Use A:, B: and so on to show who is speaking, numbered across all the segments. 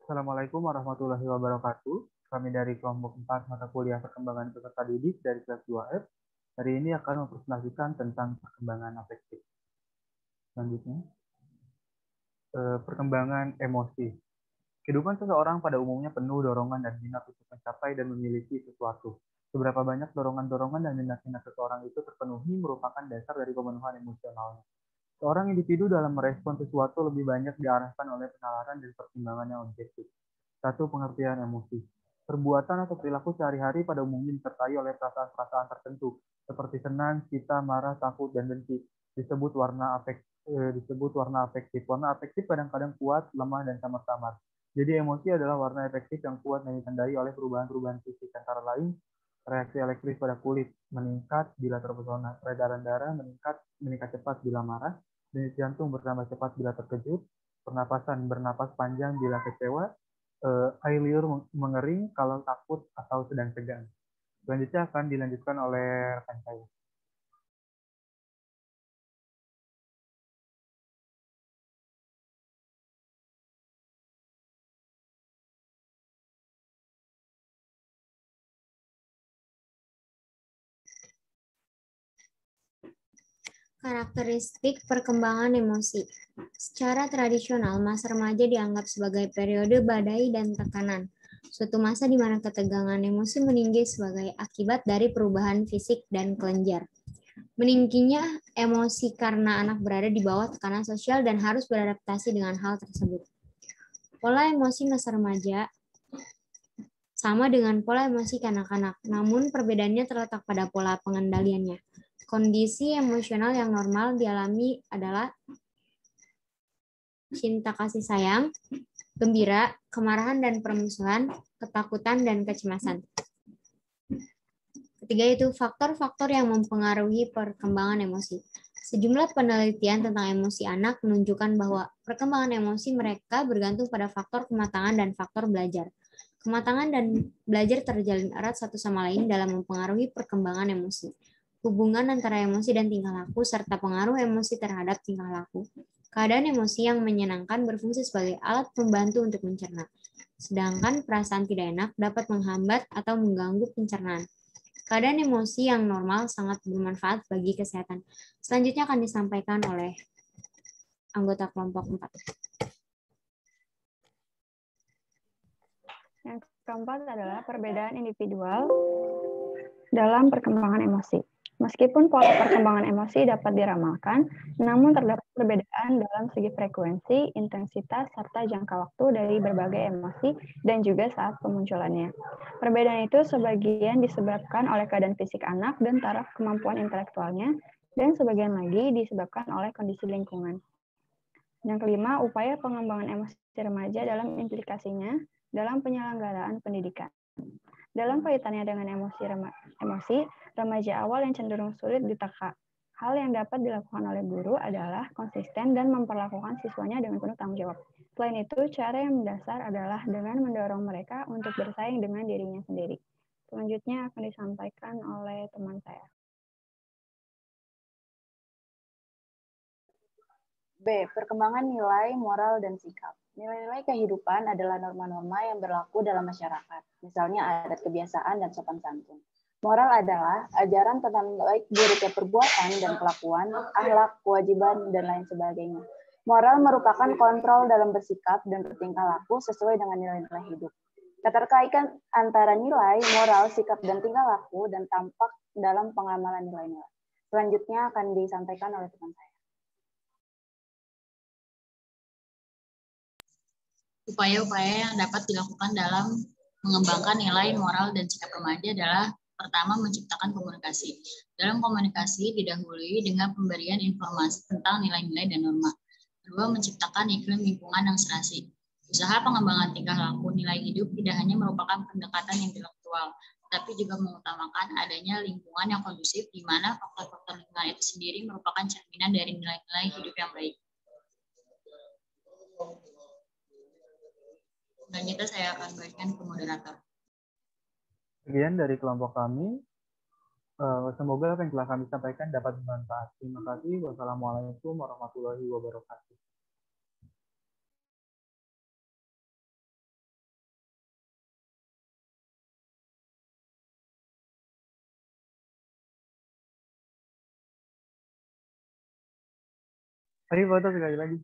A: Assalamualaikum warahmatullahi wabarakatuh. Kami dari kelompok 4 mata kuliah perkembangan peserta didik dari kelas 2F. Hari ini akan mempresentasikan tentang perkembangan afektif. Selanjutnya, perkembangan emosi. Kehidupan seseorang pada umumnya penuh dorongan dan minat untuk mencapai dan memiliki sesuatu. Seberapa banyak dorongan-dorongan dan minat-minat seseorang itu terpenuhi merupakan dasar dari pemenuhan emosionalnya. Seorang individu dalam merespon sesuatu lebih banyak diarahkan oleh penalaran dan pertimbangan yang objektif. Satu, pengertian emosi. Perbuatan atau perilaku sehari-hari pada umumnya disertai oleh perasaan-perasaan tertentu, seperti senang, cinta, marah, takut, dan benci. Disebut warna afektif. Warna afektif kadang-kadang kuat, lemah, dan samar-samar. Jadi emosi adalah warna efektif yang kuat dan ditandai oleh perubahan-perubahan fisik, antara lain reaksi elektris pada kulit meningkat bila terpesona, peredaran darah meningkat cepat bila marah, denyut jantung bertambah cepat bila terkejut, pernapasan bernapas panjang bila kecewa, air liur mengering kalau takut atau sedang tegang. Selanjutnya akan dilanjutkan oleh rekan saya.
B: Karakteristik perkembangan emosi. Secara tradisional, masa remaja dianggap sebagai periode badai dan tekanan. Suatu masa di mana ketegangan emosi meninggi sebagai akibat dari perubahan fisik dan kelenjar. Meningginya emosi karena anak berada di bawah tekanan sosial dan harus beradaptasi dengan hal tersebut. Pola emosi masa remaja sama dengan pola emosi kanak-kanak, namun perbedaannya terletak pada pola pengendaliannya. Kondisi emosional yang normal dialami adalah cinta kasih sayang, gembira, kemarahan dan permusuhan, ketakutan dan kecemasan. Ketiga itu faktor-faktor yang mempengaruhi perkembangan emosi. Sejumlah penelitian tentang emosi anak menunjukkan bahwa perkembangan emosi mereka bergantung pada faktor kematangan dan faktor belajar. Kematangan dan belajar terjalin erat satu sama lain dalam mempengaruhi perkembangan emosi. Hubungan antara emosi dan tingkah laku serta pengaruh emosi terhadap tingkah laku. Keadaan emosi yang menyenangkan berfungsi sebagai alat pembantu untuk mencerna, sedangkan perasaan tidak enak dapat menghambat atau mengganggu pencernaan. Keadaan emosi yang normal sangat bermanfaat bagi kesehatan. Selanjutnya akan disampaikan oleh anggota kelompok 4.
C: Yang keempat adalah perbedaan individual dalam perkembangan emosi. Meskipun pola perkembangan emosi dapat diramalkan, namun terdapat perbedaan dalam segi frekuensi, intensitas, serta jangka waktu dari berbagai emosi dan juga saat pemunculannya. Perbedaan itu sebagian disebabkan oleh keadaan fisik anak dan taraf kemampuan intelektualnya, dan sebagian lagi disebabkan oleh kondisi lingkungan. Yang kelima, upaya pengembangan emosi remaja dalam implikasinya dalam penyelenggaraan pendidikan. Dalam kaitannya dengan emosi, remaja awal yang cenderung sulit diteka. Hal yang dapat dilakukan oleh guru adalah konsisten dan memperlakukan siswanya dengan penuh tanggung jawab. Selain itu, cara yang mendasar adalah dengan mendorong mereka untuk bersaing dengan dirinya sendiri. Selanjutnya akan disampaikan oleh teman saya.
D: B. Perkembangan nilai, moral, dan sikap. Nilai-nilai kehidupan adalah norma-norma yang berlaku dalam masyarakat, misalnya adat kebiasaan dan sopan santun. Moral adalah ajaran tentang baik buruknya perbuatan dan kelakuan, akhlak, kewajiban, dan lain sebagainya. Moral merupakan kontrol dalam bersikap dan bertingkah laku sesuai dengan nilai-nilai hidup. Keterkaitan antara nilai, moral, sikap, dan tingkah laku dan tampak dalam pengamalan nilai-nilai. Selanjutnya akan disampaikan oleh teman saya.
E: Upaya-upaya yang dapat dilakukan dalam mengembangkan nilai, moral, dan sikap remaja adalah pertama, menciptakan komunikasi. Dalam komunikasi didahului dengan pemberian informasi tentang nilai-nilai dan norma. Kedua, menciptakan iklim lingkungan yang serasi. Usaha pengembangan tingkah laku nilai hidup tidak hanya merupakan pendekatan intelektual, tapi juga mengutamakan adanya lingkungan yang kondusif di mana faktor-faktor lingkungan itu sendiri merupakan cerminan dari nilai-nilai hidup yang baik. Selanjutnya saya akan berikan ke moderator.
A: Sekian dari kelompok kami. Semoga apa yang telah kami sampaikan dapat bermanfaat. Terima kasih. Wassalamualaikum warahmatullahi wabarakatuh. Ayo foto sekali lagi.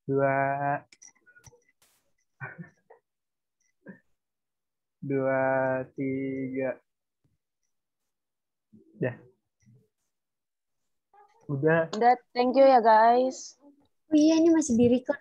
A: 2, 2, 3. Udah.
D: Udah, thank you ya guys.
B: Oh iya, ini masih di record.